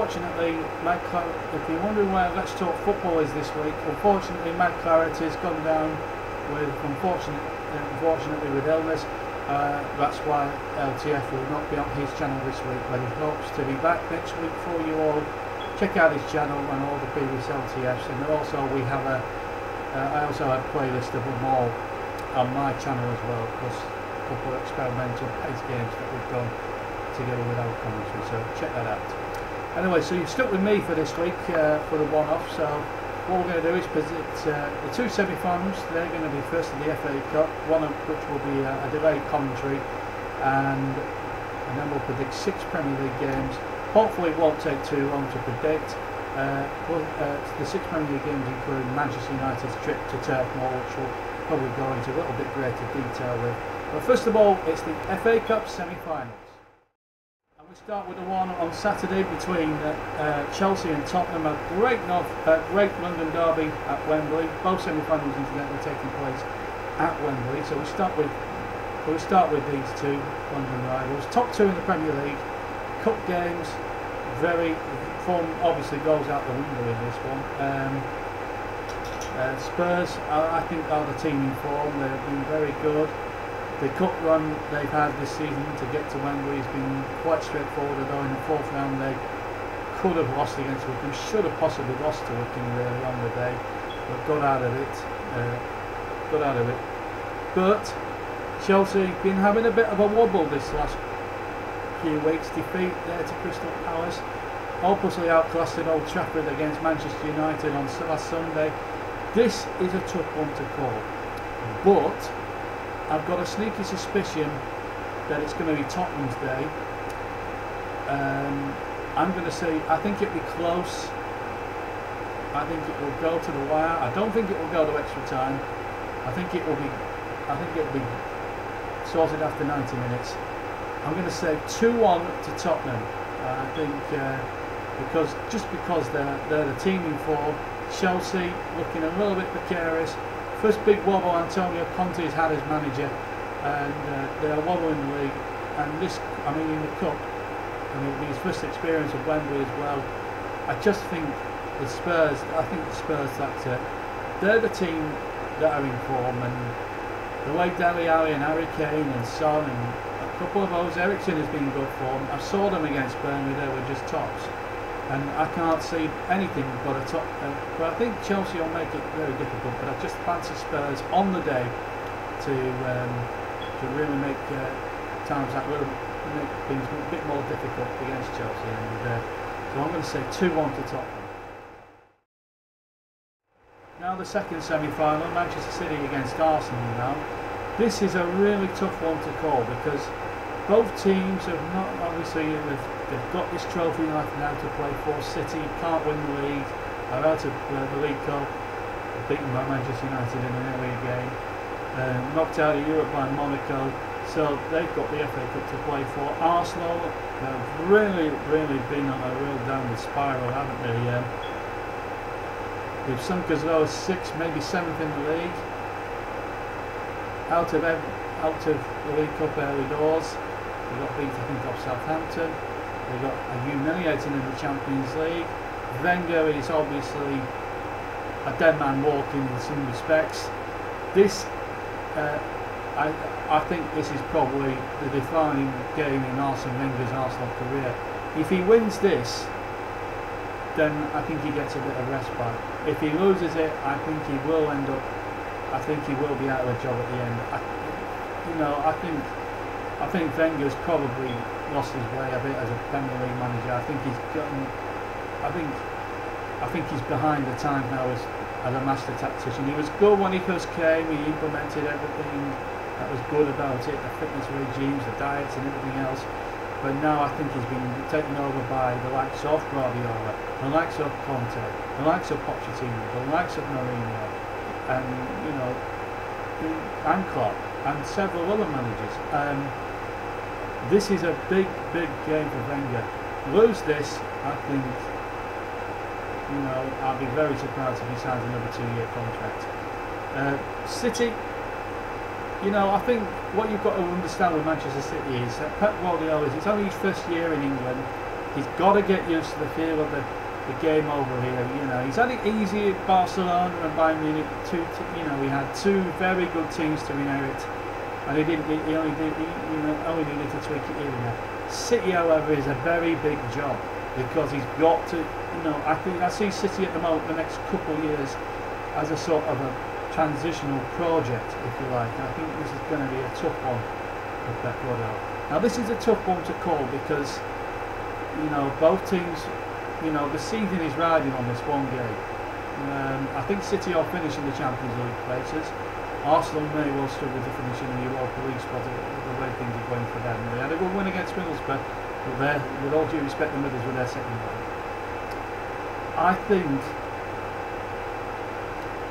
unfortunately, if you're wondering where Let's Talk Football is this week, unfortunately Matt Clarity's gone down with, unfortunately with illness. That's why LTF will not be on his channel this week, but he hopes to be back next week for you all. Check out his channel and all the previous LTFs, and also I also have a playlist of them all on my channel as well, plus a couple of experimental pace games that we've done together with our commentary, so check that out. Anyway, so you've stuck with me for this week for the one-off. So what we're going to do is predict the two semi-finals. They're going to be first in the FA Cup, one of which will be a delayed commentary, and then we'll predict 6 Premier League games. Hopefully it won't take too long to predict. The 6 Premier League games include Manchester United's trip to Turf Moor, which we'll probably go into a little bit greater detail with. But first of all, it's the FA Cup semi-finals. And we start with the one on Saturday between Chelsea and Tottenham, a great London derby at Wembley. Both semi-finals incidentally taking place at Wembley. So we start with these two London rivals. Top 2 in the Premier League. Cup games, form obviously goes out the window in this one. Spurs, I think, are the team in form. They've been very good. The cup run they've had this season to get to Wembley has been quite straightforward, although in the 4th round they could have lost against Wycombe, should have possibly lost to Wycombe really on the day, but got out of it. But Chelsea been having a bit of a wobble this last few weeks. Defeat there to Crystal Palace, hopelessly outclassed at Old Trafford against Manchester United on last Sunday. This is a tough one to call, but I've got a sneaky suspicion that it's going to be Tottenham's day. I'm going to say I think it'll be close. I think it will go to the wire. I don't think it will go to extra time. I think it'll be sorted after 90 minutes. I'm going to say 2-1 to Tottenham. I think because they're the team in form. Chelsea looking a little bit precarious. First big wobble Antonio Conte has had as manager, and they're wobbling the league. And this, in the cup, it'll be his first experience of Wembley as well. I just think the Spurs. They're the team that are in form, and the way Dele Alli and Harry Kane and Son and a couple of those, Ericsson has been good form. I saw them against Burnley; they were just tops. And I can't see anything but a top. But I think Chelsea will make it very difficult. But I just fancy Spurs on the day to really make times that will make things a bit more difficult against Chelsea. And so I'm going to say 2-1 to Tottenham. Now the second semi-final, Manchester City against Arsenal. Now this is a really tough one to call because both teams have not obviously. They've got this trophy now to play for. City can't win the league, are out of the League Cup, beaten by Manchester United in an earlier game, knocked out of Europe by Monaco, so they've got the FA Cup to play for. Arsenal have really been on a real downward spiral, haven't they? They've sunk as low as 6th, maybe 7th in the league, out of the League Cup early doors. They got beat, I think, off Southampton. They got humiliated in the Champions League. Wenger is obviously a dead man walking in some respects. This, I think, this is probably the defining game in Arsene Wenger's Arsenal career. If he wins this, then I think he gets a bit of respite. If he loses it, I think he will end up. I think he will be out of a job at the end. I think Wenger's probably lost his way a bit as a Premier League manager. I think he's behind the time now as a master tactician. He was good when he first came. He implemented everything that was good about it, the fitness regimes, the diets, and everything else. But now I think he's been taken over by the likes of Guardiola, the likes of Conte, the likes of Pochettino, the likes of Mourinho, and and Klopp, and several other managers. This is a big game for Wenger. Lose this, I think, I'll be very surprised if he signs another 2-year contract. City, I think what you've got to understand with Manchester City is that Pep Guardiola, it's only his first year in England. He's got to get used to the feel of the game over here. You know, he's had it easy at Barcelona and Bayern Munich. He had two very good teams to inherit, and he only needed to tweak it here and there. City, however, is a very big job because he's got to. I see City at the moment, the next couple of years, as a sort of a transitional project, if you like. And I think this is going to be a tough one with Pep Guardiola. Now, this is a tough one to call because both teams. The season is riding on this one game. I think City are finishing the Champions League places. Arsenal may well struggle to finish in the Europa League spot the way things are going for them. They had a good win against Middlesbrough, but with all due respect, the Middles were their second game. I think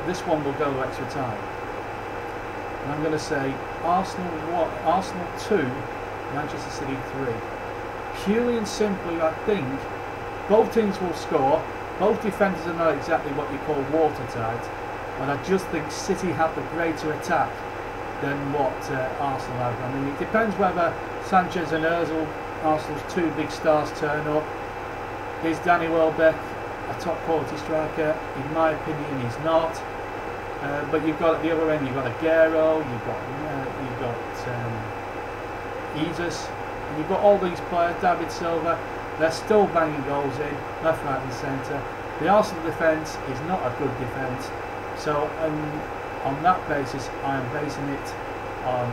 this one will go to extra time. And I'm going to say Arsenal 2, Manchester City 3. Purely and simply, I think both teams will score. Both defenders are not exactly what you call watertight, and I just think City have the greater attack than what Arsenal have. I mean, it depends whether Sanchez and Ozil, Arsenal's two big stars, turn up. Is Danny Welbeck a top quality striker? In my opinion, he's not. But you've got at the other end, you've got Aguero, you've got Jesus, and you've got all these players, David Silva. They're still banging goals in, left, right and centre. The Arsenal defence is not a good defence. So on that basis, I am basing it on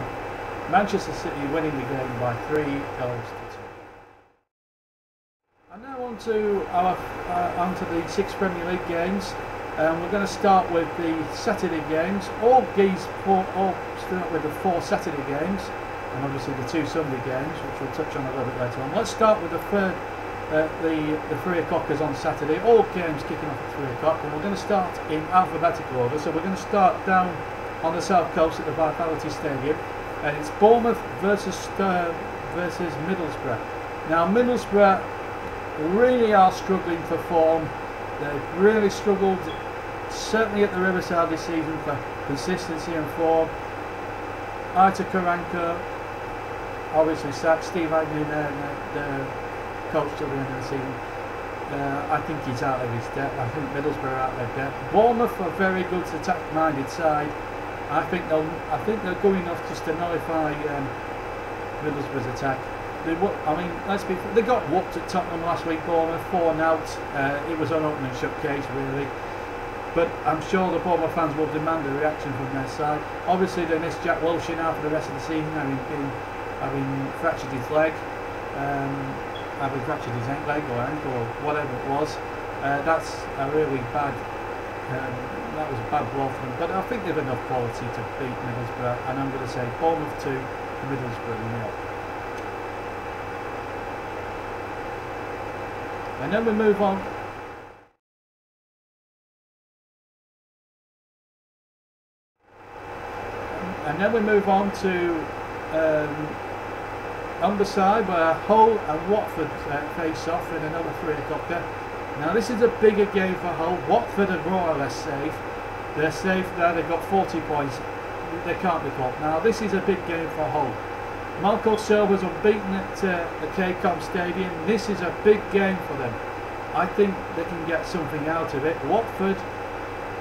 Manchester City winning the game by 3 goals to 2. And now on to the 6 Premier League games. We're going to start with the Saturday games. All start with the 4 Saturday games, and obviously the 2 Sunday games, which we'll touch on a little bit later on. Let's start with the 3 o'clockers on Saturday. All games kicking off at 3 o'clock, and we're going to start in alphabetical order. So we're going to start down on the south coast at the Vitality Stadium, and it's Bournemouth versus Middlesbrough. Now Middlesbrough really are struggling for form. They've really struggled, certainly at the Riverside this season, for consistency and form. Aitor Karanka obviously sacked. Steve Agnew, their coach till the end of the season. I think he's out of his depth. I think Middlesbrough are out of their depth. Bournemouth are very good attack-minded side. I think they're good enough just to nullify Middlesbrough's attack. They got whooped at Tottenham last week. Bournemouth 4-0. It was an open and shut case really. But I'm sure the Bournemouth fans will demand a reaction from their side. Obviously they missed Jack Wilshere now for the rest of the season, having fractured his leg, having fractured his leg or ankle or whatever it was. That's a really bad. That was a bad blow for them. But I think they've enough quality to beat Middlesbrough, and I'm going to say Bournemouth 2, Middlesbrough 0. And then we move on. And then we move on to Humberside, where Hull and Watford face off in another 3 o'clocker. Now this is a bigger game for Hull. Watford are more or less safe. They're safe there. They've got 40 points. They can't be caught. Now this is a big game for Hull. Marco Silva's unbeaten at the KCOM Stadium. This is a big game for them. I think they can get something out of it. Watford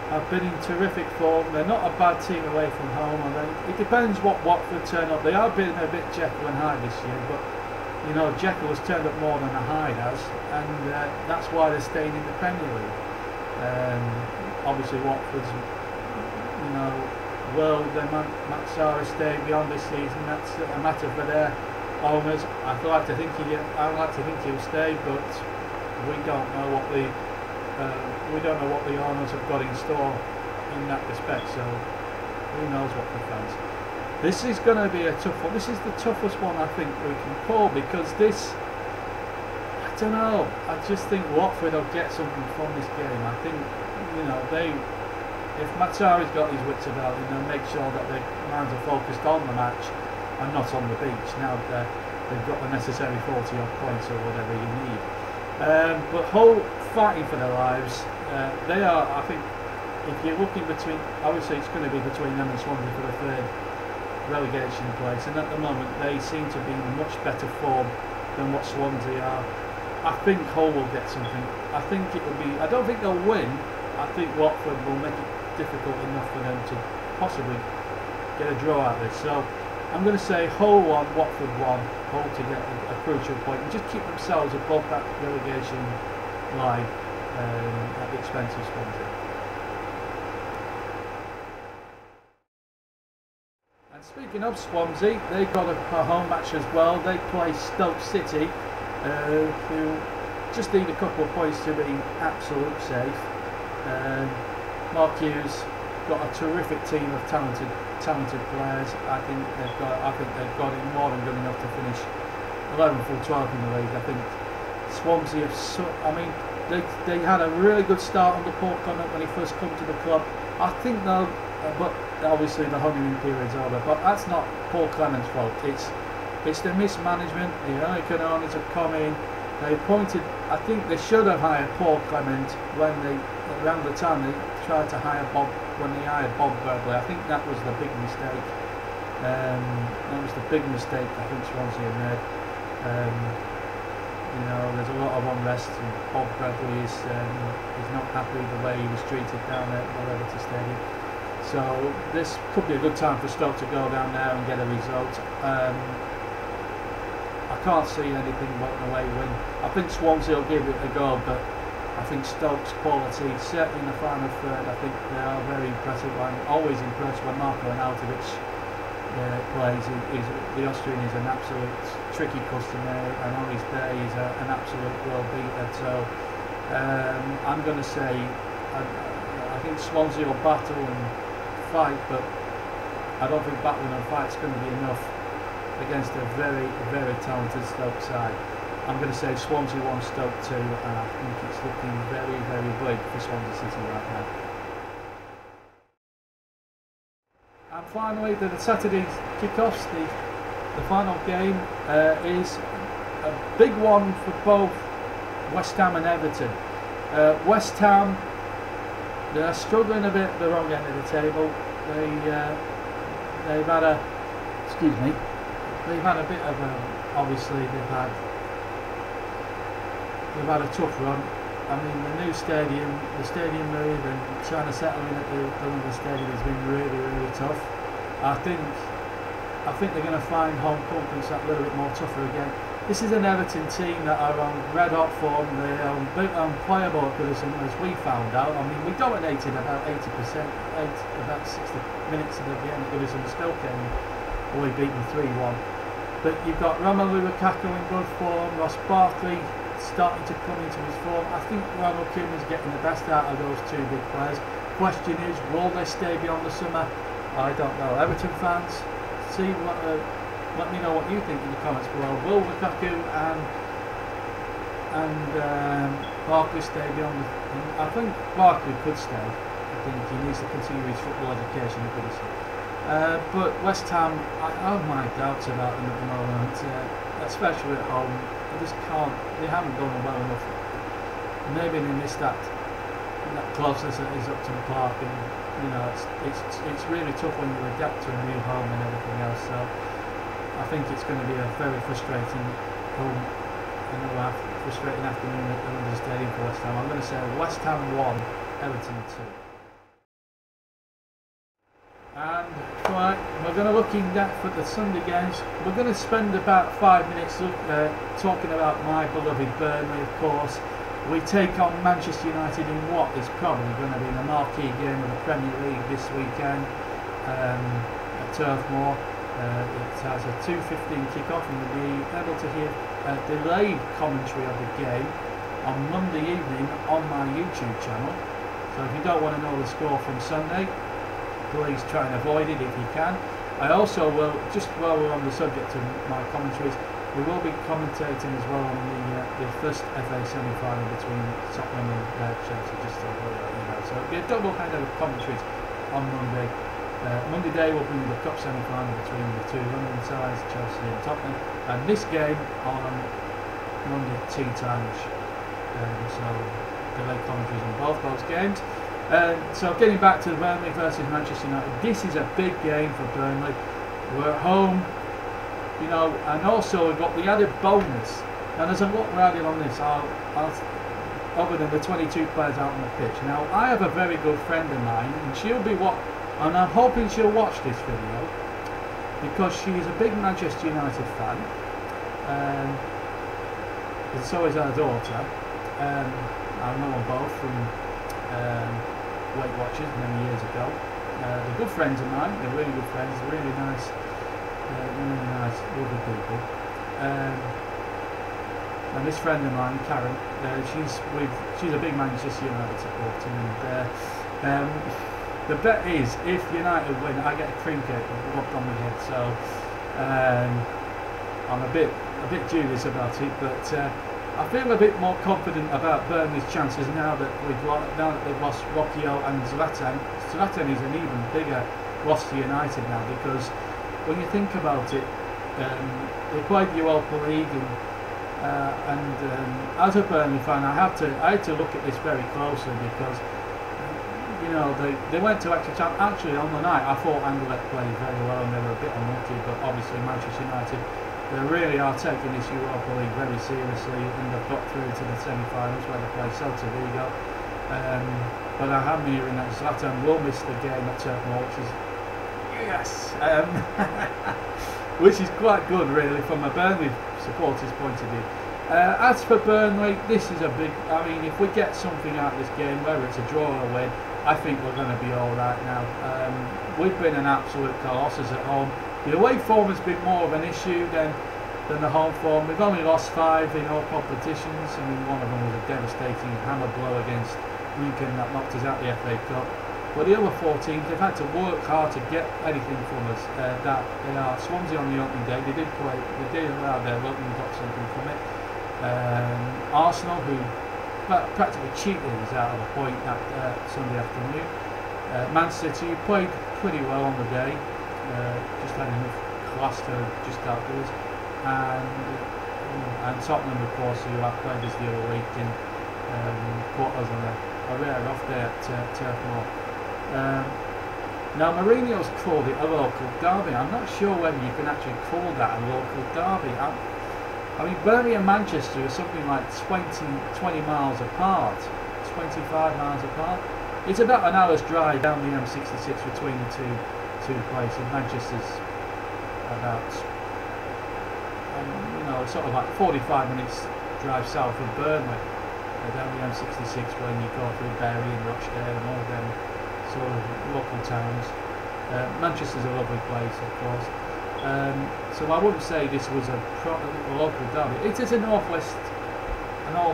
have been in terrific form. They're not a bad team away from home. It depends what Watford turn up. They are being a bit Jekyll and Hyde this year, but Jekyll has turned up more than a Hyde has, and that's why they're staying in the Premier League. Obviously Watford's, will the Matsara stay beyond this season? That's a matter for their owners. I'd like to think he'll stay, but we don't know what the owners have got in store in that respect. So who knows what the fans. This is going to be a tough one. This is the toughest one I think we can call, because this, I don't know. I just think Watford will get something from this game. I think if Matsari's got his wits about him, they'll make sure that their minds are focused on the match and not on the beach. Now they've got the necessary 40-odd points or whatever you need. But Hull fighting for their lives. They are, I think, if you're looking between, obviously it's going to be between them and Swansea for the 3rd relegation place, and at the moment they seem to be in much better form than what Swansea are. I think Hull will get something. I think it will be. I don't think they'll win. I think Watford will make it difficult enough for them to possibly get a draw out of this. So I'm going to say Hull 1, Watford 1. Hull to get a crucial point and just keep themselves above that relegation line at the expense of Swansea. And speaking of Swansea, they've got a home match as well. They play Stoke City, who just need a couple of points to be absolute safe. Mark Hughes got a terrific team of talented players. I think they've got it more than good enough to finish 11th or 12th in the league. I think Swansea have they had a really good start under Paul Clement when he first come to the club. I think they'll, but obviously the honeymoon period's over. But that's not Paul Clement's fault. It's the mismanagement. The economics have come in. They appointed. I think they should have hired Paul Clement when around the time they tried to hire when they hired Bob Burnley. I think that was the big mistake. I think Swansea have made. There's a lot of unrest, and Bob Bradley is not happy the way he was treated down at Everton Stadium. So this could be a good time for Stoke to go down there and get a result. I can't see anything but an away win. I think Swansea will give it a go, but I think Stoke's quality, certainly in the final third, I think they are very impressive. I'm always impressed when Marko Arnautovic plays. The Austrian is an absolute tricky customer, and on his day he's an absolute world beater. So I'm going to say I think Swansea will battle and fight, but I don't think battling and fight is going to be enough against a very, very talented Stoke side. I'm going to say Swansea 1, Stoke 2, and I think it's looking very, very bleak for Swansea City right now. And finally, the Saturday kickoffs, the final game is a big one for both West Ham and Everton. West Ham, they're struggling a bit at the wrong end of the table. They've had a bit of a, obviously they've had a tough run. I mean, the stadium move and trying to settle in at the London Stadium has been really, really tough. I think they're going to find home conference that little bit more tougher again. This is an Everton team that are on red hot form. They're unplayable at Goodison, as we found out. I mean, we dominated about 80%, about 60 minutes of the game at Goodison, still came away beaten 3-1. But you've got Romelu Lukaku in good form, Ross Barkley starting to come into his form. I think Ronald Koeman's getting the best out of those two big players. Question is, will they stay beyond the summer? I don't know. Everton fans, let me know what you think in the comments below. Will Lukaku and Barkley stay beyond the... I think Barkley could stay. I think he needs to continue his football education at Goodison. But West Ham, I have my doubts about them at the moment, especially at home. They haven't done well enough. Maybe they missed that closeness that is up to the park, and it's really tough when you adapt to a new home and everything else. So I think it's going to be a very frustrating frustrating afternoon at the London Stadium for West Ham. I'm going to say West Ham 1, Everton 2. And right, we're going to look in depth at the Sunday games. We're going to spend about 5 minutes talking about my beloved Burnley, of course. We take on Manchester United in what is probably going to be the marquee game of the Premier League this weekend at Turf Moor. It has a 2:15 kick-off, and you'll be able to hear a delayed commentary of the game on Monday evening on my YouTube channel. So if you don't want to know the score from Sunday, please try and avoid it if you can. I also will, just while we're on the subject of my commentaries, we will be commentating as well on the first FA semi-final between Tottenham and Chelsea, just to let you know. So it'll be a double header of commentaries on Monday. Monday day will be the cup semi-final between the two London sides, Chelsea and Tottenham, and this game on Monday tea time-ish. So delayed commentaries on both those games. So getting back to Burnley versus Manchester United, this is a big game for Burnley. We're at home, and also we've got the added bonus And as I look riding on this, other than the 22 players out on the pitch, now I have a very good friend of mine, and and I'm hoping she'll watch this video because she's a big Manchester United fan, and so is her daughter. I know them both from Weight Watchers many years ago. They're good friends of mine. They're really good friends. They're really nice, lovely people. And this friend of mine, Karen, she's a big Manchester United supporter, and the bet is if United win, I get a cream cake rubbed on my head. So I'm a bit dubious about it, but I feel a bit more confident about Burnley's chances now that they've lost Rockio and Zlatan. Zlatan is an even bigger loss to United now, because when you think about it, they played the Europa League, and as a Burnley fan, I had to look at this very closely, because they went to extra time. Actually, on the night, I thought Anderlecht played very well, and they were a bit unlucky, but obviously Manchester United, they really are taking this Europa League very seriously, and they've got through to the semi-finals where they play Celta Vigo. But I am hearing that Zlatan will miss the game at Turf Moor, which is quite good, really, from a Burnley supporter's point of view. As for Burnley, this is a big. I mean, if we get something out of this game, whether it's a draw or a win, I think we're going to be all right now. We've been an absolute colossus at home. The away form has been more of an issue than the home form. We've only lost 5 in all competitions. I mean, one of them was a devastating hammer blow against Wycombe that knocked us out the FA Cup. But the other 4 teams, they've had to work hard to get anything from us. That they are Swansea on the opening day. They did allow their luck and got something from it. Arsenal, who practically cheated us out of a point that Sunday afternoon. Man City played pretty well on the day. Just had enough class to just outdo us, and Tottenham, of course, who I played us the other week, and put us on a rare off day at Turf Moor. Now Mourinho's called it a local derby. I'm not sure whether you can actually call that a local derby. I mean, Burnley and Manchester are something like 20 miles apart, 25 miles apart. It's about an hour's drive down the M66 between the two places. Manchester's about sort of like 45 minutes drive south of Burnley, down the M66, when you go through Bury and Rochdale and all them sort of local towns. Manchester's a lovely place, of course. So I wouldn't say this was a local derby. It is an all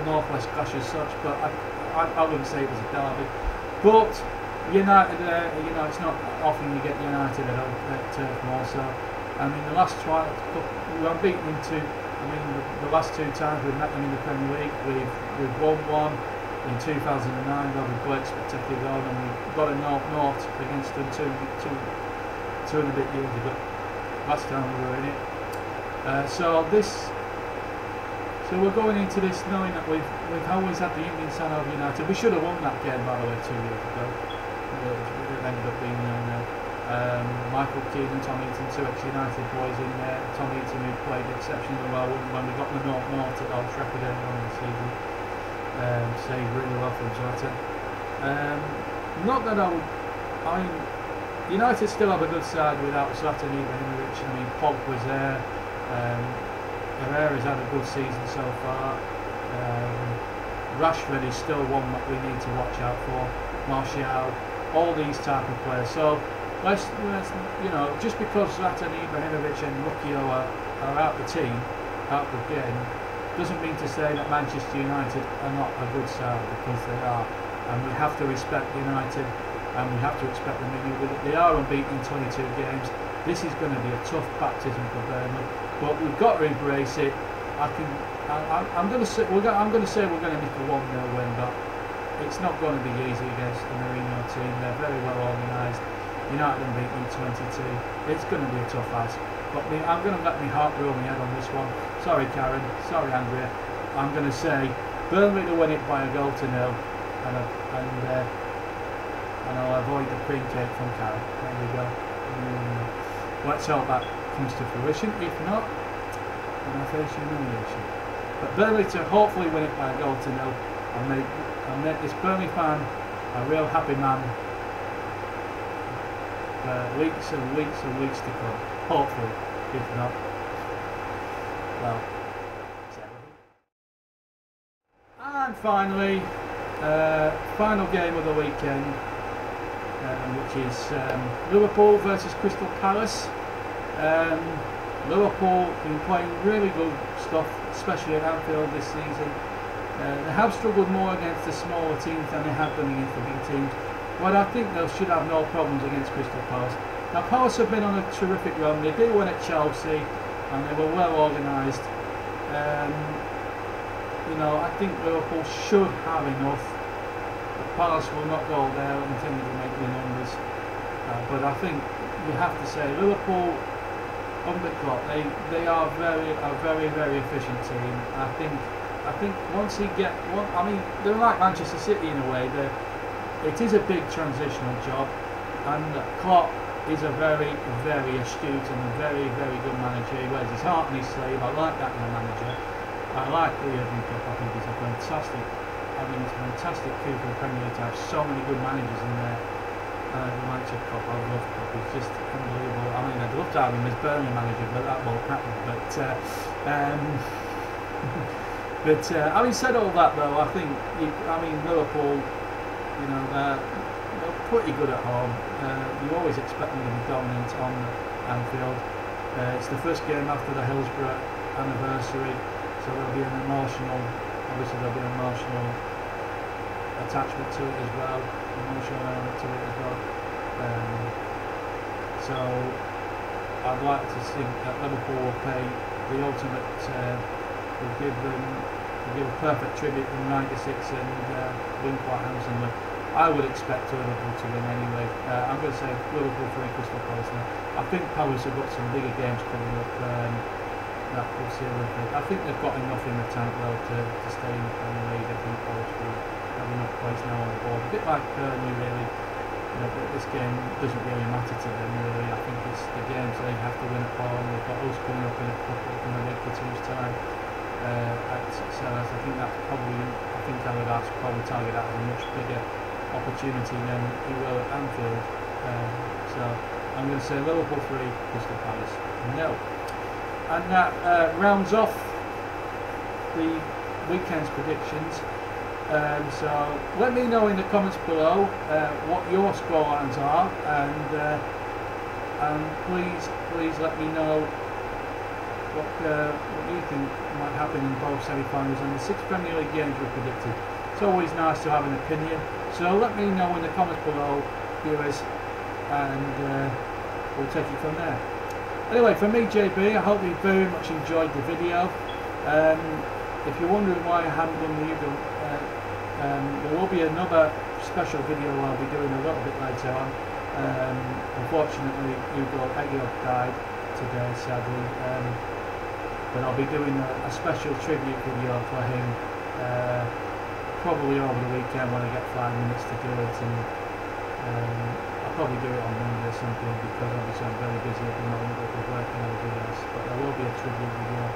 northwest clash as such, but I wouldn't say it was a derby. But United, it's not often you get United at Turf Moor. So, I mean, the last we were beaten into. I mean, the last 2 times we've met them in the Premier League, we've won one in 2009, got a great spectacular goal, and we got a 0-0 against them two and a bit years ago. Last time we were in it. So we're going into this knowing that we've always had the Indian side of United. We should have won that game, by the way, 2 years ago. It ended up being Michael Keane and Tom Eaton, 2 ex-United boys in there. Tom Eaton, who played exceptionally well when we got the 0-0 at Old Trafford earlier on in the season. Saved really well from Zlatan. Not that I mean, United still have a good side without Zlatan Ibrahimovic. I mean, Pogba's there. Herrera's had a good season so far. Rashford is still one that we need to watch out for. Martial, all these type of players. So let's just because Zlatan Ibrahimovic and Rockio are out the team, out the game, doesn't mean to say that Manchester United are not a good side, because they are, and we have to respect United, and we have to respect them. They are unbeaten in 22 games. This is going to be a tough baptism for Burnley, but we've got to embrace it. I'm going to say we're going to make a 1-0 win, but it's not going to be easy against the Mourinho team. They're very well organised. United unbeaten in 22. It's going to be a tough ask. But I'm going to let my heart rule my head on this one. Sorry, Karen. Sorry, Andrea. I'm going to say Burnley to win it by a goal to 0, and I'll avoid the cream cake from Karen. There we go. Let's hope that comes to fruition. If not, then I face humiliation. But Burnley to hopefully win it by a goal to nil and make this Burnley fan a real happy man for weeks and weeks and weeks to come. Hopefully, if not, well, it's everything. And finally, final game of the weekend, which is Liverpool versus Crystal Palace. Liverpool been playing really good stuff, especially at Anfield this season. They have struggled more against the smaller teams than they have done against the big teams, but I think they should have no problems against Crystal Palace. Now Palace have been on a terrific run. They did win at Chelsea and they were well organised. You know, I think Liverpool should have enough. Palace will not go there until they make the numbers. But I think you have to say Liverpool under Klopp, they are a very efficient team. I think once he get one, I mean they're like Manchester City in a way. It is a big transitional job, and Klopp is a very astute and a very good manager. He wears his heart on his sleeve. I like that in a manager. I like the Jurgen Klopp. I think he's a fantastic. I mean, it's a fantastic coup for the Premier League to have so many good managers in there. The manager Klopp, I love Klopp. He's just unbelievable. I mean, I'd love to have him as Burnley manager, but that won't happen. But having said all that, though, I think Liverpool, you know, they're pretty good at home. You always expect them to be dominant on Anfield. It's the first game after the Hillsborough anniversary, so there'll be an emotional. Obviously, there'll be an emotional attachment to it as well, emotional element to it as well. So I'd like to think that Liverpool will pay the ultimate, will give a perfect tribute in '96 and win quite handsomely. I would expect Liverpool to win anyway. I'm going to say Liverpool 3, Crystal Palace now. I think Palace have got some bigger games coming up. That we'll see a little bit. I think they've got enough in the tank though to stay in the Premier League. I think Palace will have enough place now on the board. A bit like Burnley really. You know, but this game doesn't really matter to them really. I think it's the games they have to win at home. They've got us coming up in a week or two's time at Sellers. I think that's probably. I think Allardyce will probably target that as a much bigger opportunity than he will at Anfield. So I'm going to say Liverpool 3, Crystal Palace 0. And that rounds off the weekend's predictions. So let me know in the comments below what your scorelines are, and please let me know what you think might happen in both semi-finals and the 6 Premier League games we predicted. It's always nice to have an opinion. So let me know in the comments below, viewers, and we'll take it from there. Anyway, from me, JB, I hope you very much enjoyed the video. If you're wondering why I haven't done the usual, there will be another special video I'll be doing a little bit later on. Unfortunately, Hugo died today, sadly, but I'll be doing a special tribute video for him, probably over the weekend when I get 5 minutes to do it, and I'll probably do it on Monday or something, because obviously I'm very busy at the moment with work and everything else. But there will be a tribute video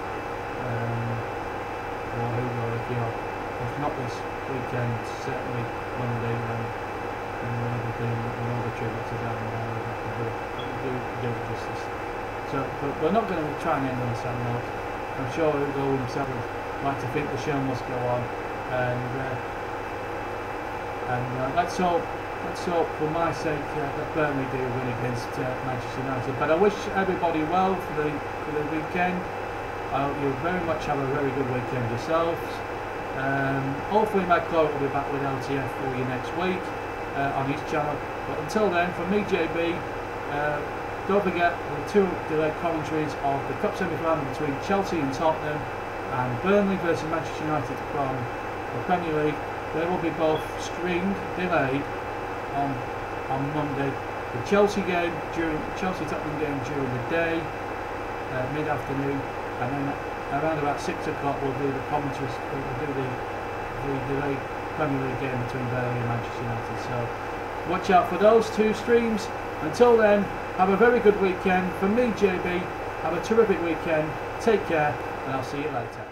for Hugo if not this weekend, certainly Monday when we'll be doing another tribute to that, and I can do it justice. So, but we're not going to try and end on a sad note. I'm sure Hugo himself would like to think the show must go on, and let's hope for my sake that Burnley do win against Manchester United. But I wish everybody well for the weekend. I hope you very much have a very good weekend yourselves. Hopefully Matt Clark will be back with LTF for you next week on his channel. But until then, from me, JB, don't forget the 2 delayed commentaries of the Cup semi-final between Chelsea and Tottenham, and Burnley versus Manchester United from the Premier League. They will be both streamed, delayed on Monday. The Chelsea Tottenham game during the day, mid-afternoon, and then around about 6 o'clock we'll do the commentaries. We'll do the delayed Premier League game between Burnley and Manchester United. So watch out for those 2 streams. Until then, have a very good weekend. From me, JB, have a terrific weekend. Take care, and I'll see you later.